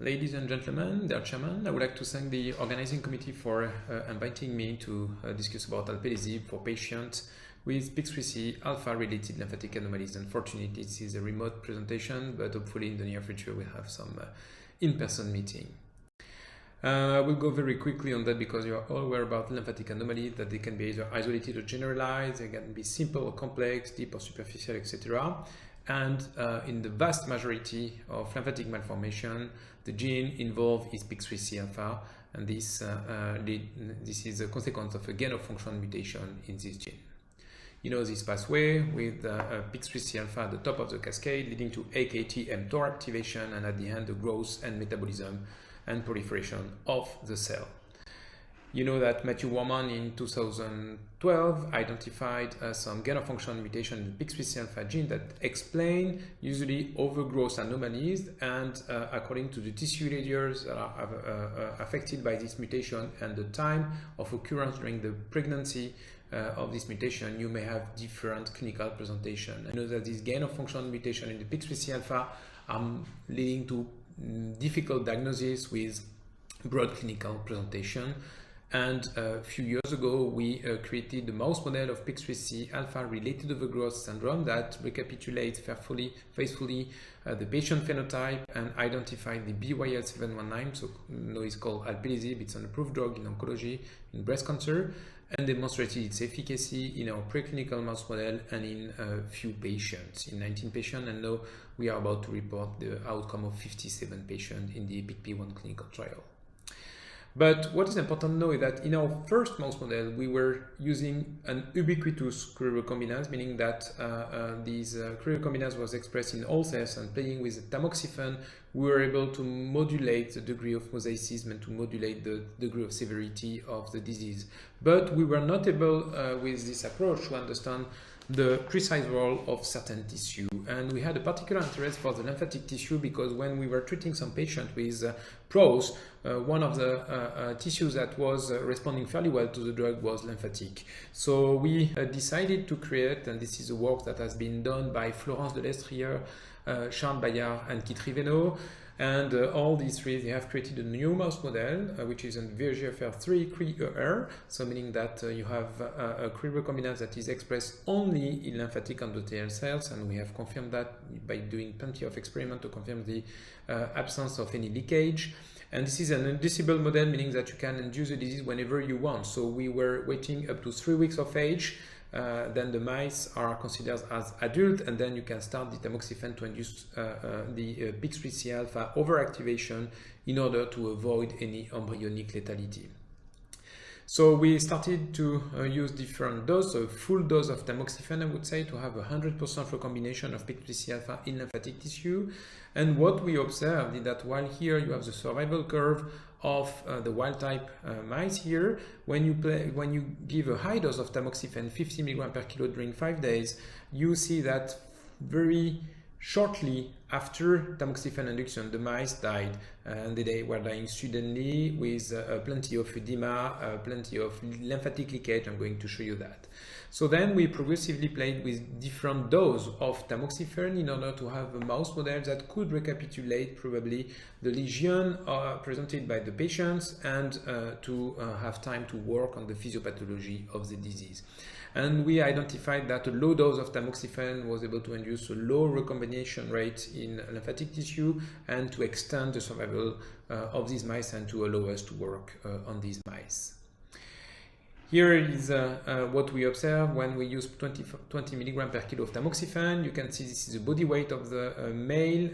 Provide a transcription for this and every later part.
Ladies and gentlemen, dear Chairman, I would like to thank the organizing committee for inviting me to discuss about alpelisib for patients with PIK3CA alpha-related lymphatic anomalies. Unfortunately, this is a remote presentation, but hopefully in the near future we'll have some in-person meeting. I will go very quickly on that because you are all aware about lymphatic anomalies, that they can be either isolated or generalized, they can be simple or complex, deep or superficial, etc. And in the vast majority of lymphatic malformation, the gene involved is PIK3CA alpha, and this is a consequence of a gain-of-function mutation in this gene. You know this pathway with PIK3CA alpha at the top of the cascade, leading to AKT/mTOR activation, and at the end, the growth and metabolism and proliferation of the cell. You know that Matthew Warman in 2012 identified some gain-of-function mutation in the PIK3CA alpha gene that explain usually overgrowth anomalies, and according to the tissue layers that are affected by this mutation and the time of occurrence during the pregnancy of this mutation, you may have different clinical presentation. I know that this gain-of-function mutation in the PIK3CA alpha are leading to difficult diagnosis with broad clinical presentation. And a few years ago, we created the mouse model of PIK3CA alpha-related overgrowth syndrome that recapitulates faithfully the patient phenotype and identified the BYL719, so now it's called alpelisib. It's an approved drug in oncology, in breast cancer, and demonstrated its efficacy in our preclinical mouse model and in a few patients, in 19 patients, and now we are about to report the outcome of 57 patients in the EPIC-P1 clinical trial. But what is important to know is that in our first mouse model, we were using an ubiquitous Cre recombinase, meaning that this Cre recombinase was expressed in all cells, and playing with tamoxifen, we were able to modulate the degree of mosaicism and to modulate the degree of severity of the disease. But we were not able, with this approach, to understand the precise role of certain tissue. And we had a particular interest for the lymphatic tissue because when we were treating some patients with PROS, one of the tissues that was responding fairly well to the drug was lymphatic. So we decided to create, and this is a work that has been done by Florence de Lestrière, Charles Bayard, and Kit Riveno. And all these three, they have created a new mouse model, which is a VEGFR3 Cre-ER, so meaning that you have a Cre recombinase that is expressed only in lymphatic endothelial cells, and we have confirmed that by doing plenty of experiments to confirm the absence of any leakage. And this is an inducible model, meaning that you can induce the disease whenever you want. So we were waiting up to 3 weeks of age. Then the mice are considered as adult, and then you can start the tamoxifen to induce the PIK3CA alpha overactivation in order to avoid any embryonic lethality. So we started to use different doses, so a full dose of tamoxifen, I would say, to have 100% recombination of PIK3CA alpha in lymphatic tissue. And what we observed is that while here you have the survival curve of the wild type mice here, when you give a high dose of tamoxifen, 50 mg per kilo during 5 days, you see that very shortly after tamoxifen induction, the mice died, and they were dying suddenly with plenty of edema, plenty of lymphatic leakage. I'm going to show you that. So then we progressively played with different doses of tamoxifen in order to have a mouse model that could recapitulate probably the lesion presented by the patients and to have time to work on the physiopathology of the disease. And we identified that a low dose of tamoxifen was able to induce a low recombination rate in lymphatic tissue and to extend the survival of these mice and to allow us to work on these mice. Here is what we observe when we use 20 mg per kilo of tamoxifen. You can see this is the body weight of the male,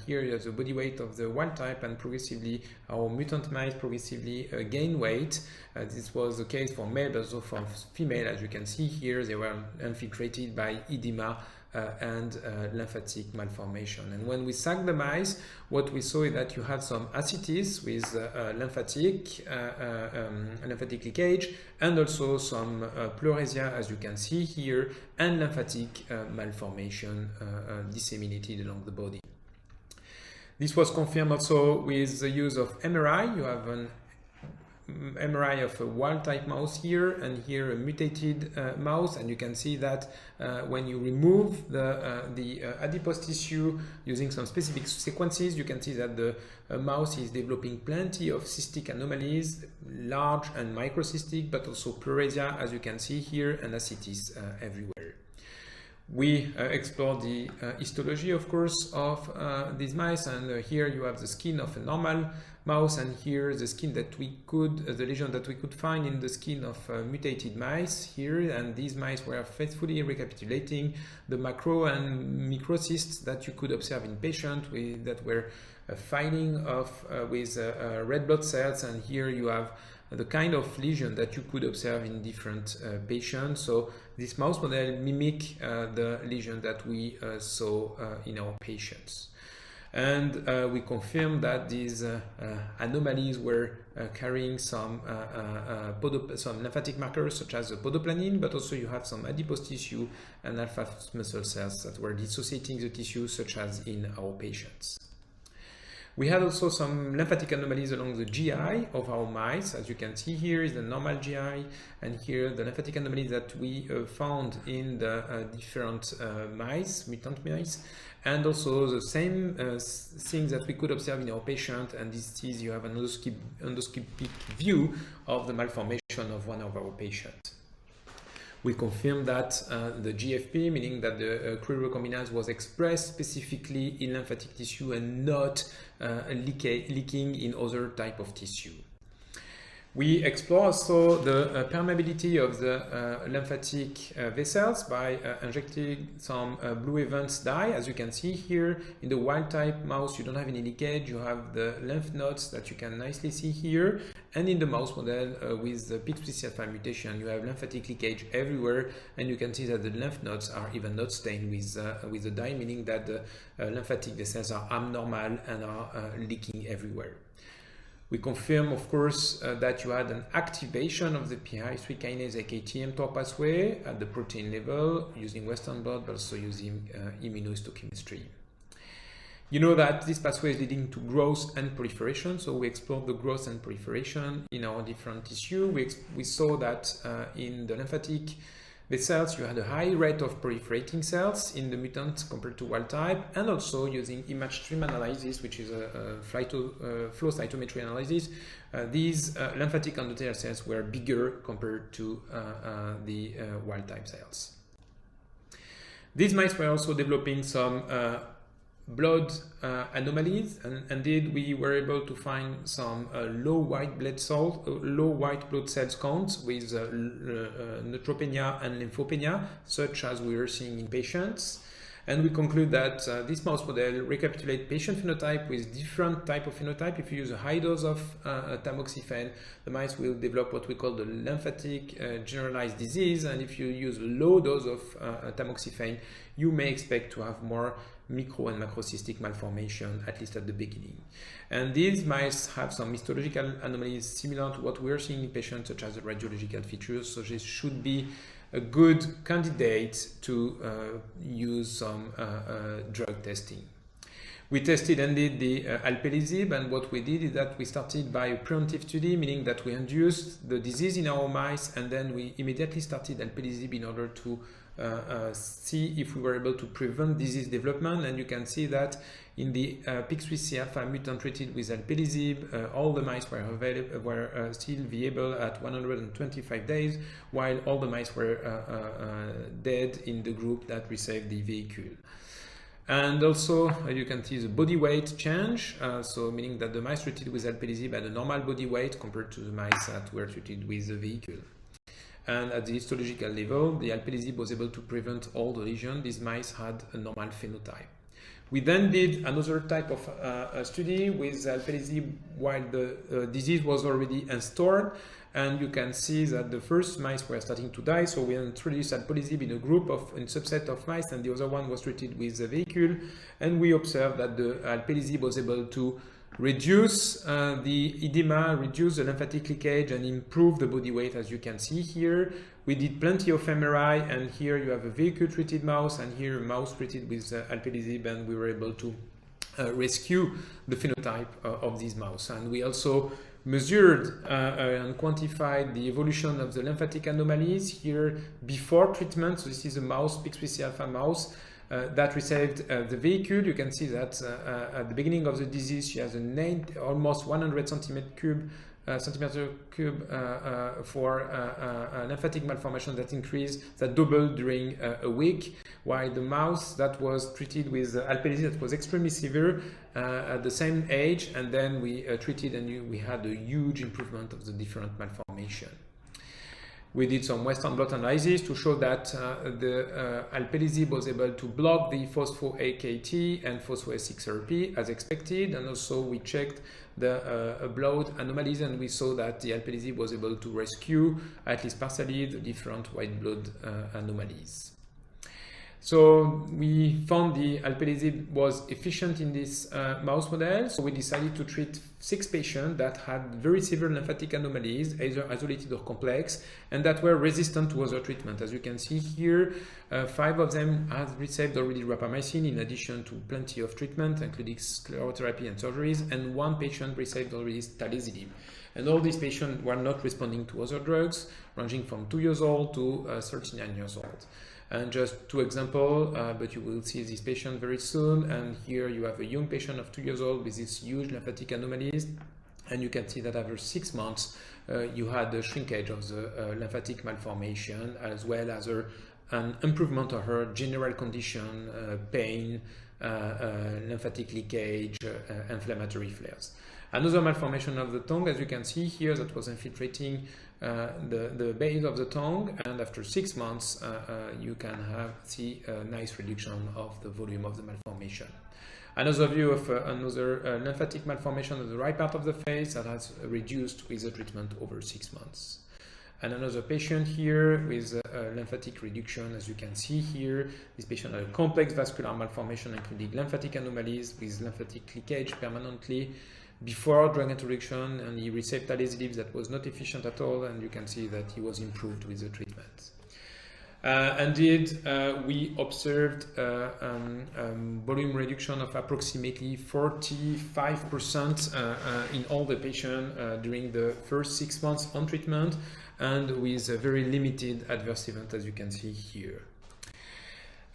here is the body weight of the wild type, and progressively our mutant mice progressively gain weight. This was the case for male, but also for female. As you can see here, they were infiltrated by edema and lymphatic malformation. And when we suck the mice, what we saw is that you had some ascites with lymphatic leakage, and also some pleuresia, as you can see here, and lymphatic malformation disseminated along the body. This was confirmed also with the use of MRI. You have an MRI of a wild-type mouse here, and here a mutated mouse, and you can see that when you remove the adipose tissue using some specific sequences, you can see that the mouse is developing plenty of cystic anomalies, large and microcystic, but also pleuresia, as you can see here, and ascites everywhere. We explored the histology, of course, of these mice, and here you have the skin of a normal mouse, and here the skin that we could, the lesion that we could find in the skin of mutated mice here, and these mice were faithfully recapitulating the macro and microcysts that you could observe in patients that were filling off with red blood cells, and here you have the kind of lesion that you could observe in different patients. So this mouse model mimic the lesion that we saw in our patients. And we confirmed that these anomalies were carrying some lymphatic markers such as podoplanine, but also you have some adipose tissue and alpha muscle cells that were dissociating the tissue, such as in our patients. We had also some lymphatic anomalies along the GI of our mice. As you can see, here is the normal GI, and here the lymphatic anomalies that we found in the different mice, mutant mice, and also the same things that we could observe in our patient. And this is, you have an endoscopic view of the malformation of one of our patients. We confirmed that the GFP, meaning that the Cre recombinase was expressed specifically in lymphatic tissue and not leaking in other type of tissue. We explore also the permeability of the lymphatic vessels by injecting some blue Evans dye. As you can see here, in the wild type mouse, you don't have any leakage. You have the lymph nodes that you can nicely see here. And in the mouse model with the PIK3CA alpha mutation, you have lymphatic leakage everywhere. And you can see that the lymph nodes are even not stained with the dye, meaning that the lymphatic vessels are abnormal and are leaking everywhere. We confirm, of course, that you had an activation of the PI3 kinase AKT-mTOR pathway at the protein level using Western blot, but also using immunohistochemistry. You know that this pathway is leading to growth and proliferation, so we explored the growth and proliferation in our different tissue. We saw that in the lymphatic vessels, you had a high rate of proliferating cells in the mutant compared to wild type, and also using image stream analysis, which is a flow cytometry analysis, these lymphatic endothelial cells were bigger compared to the wild type cells. These mice were also developing some blood anomalies, and indeed we were able to find some low white blood cells counts with neutropenia and lymphopenia, such as we are seeing in patients. And we conclude that this mouse model recapitulates patient phenotype with different type of phenotype. If you use a high dose of tamoxifen, the mice will develop what we call the lymphatic generalized disease, and if you use a low dose of tamoxifen, you may expect to have more micro and macrocystic malformation, at least at the beginning. And these mice have some histological anomalies similar to what we are seeing in patients, such as the radiological features, so this should be a good candidate to use some drug testing. We tested indeed the alpelisib, and what we did is that we started by a preemptive study, meaning that we induced the disease in our mice, and then we immediately started alpelisib in order to see if we were able to prevent disease development. And you can see that in the PIK3CA alpha mutant treated with alpelisib, all the mice were still viable at 125 days, while all the mice were dead in the group that received the vehicle. And also you can see the body weight change, so meaning that the mice treated with alpelisib had a normal body weight compared to the mice that were treated with the vehicle. And at the histological level, the alpelisib was able to prevent all the lesions. These mice had a normal phenotype. We then did another type of study with alpelisib while the disease was already installed, and you can see that the first mice were starting to die. So we introduced alpelisib in a subset of mice, and the other one was treated with the vehicle, and we observed that the alpelisib was able to reduce the edema, reduce the lymphatic leakage, and improve the body weight, as you can see here. We did plenty of MRI, and here you have a vehicle-treated mouse, and here a mouse treated with alpelisib, and we were able to rescue the phenotype of this mouse. And we also measured and quantified the evolution of the lymphatic anomalies here before treatment. So this is a mouse, PIK3CA alpha mouse, that received the vehicle. You can see that at the beginning of the disease, she has almost 100 centimeter cube for lymphatic malformation that increased, that doubled during a week, while the mouse that was treated with alpelisib that was extremely severe at the same age, and then we treated and we had a huge improvement of the different malformation. We did some Western blot analysis to show that the alpelisib was able to block the phospho-AKT and phospho-S6-ARP as expected, and also we checked the blood anomalies, and we saw that the alpelisib was able to rescue, at least partially, the different white blood anomalies. So we found the alpelisib was efficient in this mouse model, so we decided to treat 6 patients that had very severe lymphatic anomalies, either isolated or complex, and that were resistant to other treatment. As you can see here, 5 of them had received already rapamycin in addition to plenty of treatment, including sclerotherapy and surgeries, and 1 patient received already talisidim. And all these patients were not responding to other drugs, ranging from 2 years old to 39 years old. And just 2 examples, but you will see this patient very soon. And here you have a young patient of 2 years old with these huge lymphatic anomalies. And you can see that after 6 months, you had a shrinkage of the lymphatic malformation, as well as an improvement of her general condition, pain, lymphatic leakage, inflammatory flares. Another malformation of the tongue, as you can see here, that was infiltrating the base of the tongue, and after 6 months you can see a nice reduction of the volume of the malformation. Another view of another lymphatic malformation of the right part of the face that has reduced with the treatment over 6 months. And another patient here with lymphatic reduction, as you can see here. This patient had a complex vascular malformation, including lymphatic anomalies with lymphatic leakage permanently before drug introduction, and he received talisidim that was not efficient at all, and you can see that he was improved with the treatment. Indeed, we observed volume reduction of approximately 45% in all the patients during the first 6 months on treatment, and with a very limited adverse event, as you can see here.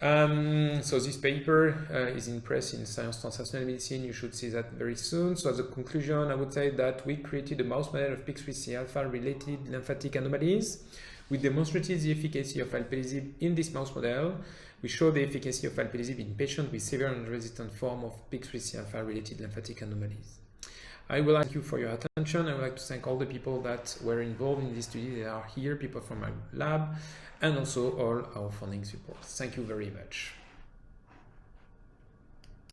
So this paper is in press in Science Translational Medicine. You should see that very soon. So as a conclusion, I would say that we created a mouse model of PIK3CA alpha related lymphatic anomalies. We demonstrated the efficacy of alpelisib in this mouse model. We showed the efficacy of alpelisib in patients with severe and resistant form of PIK3CA alpha related lymphatic anomalies. I would like to thank you for your attention. I would like to thank all the people that were involved in this study. They are here, people from my lab, and also all our funding support. Thank you very much.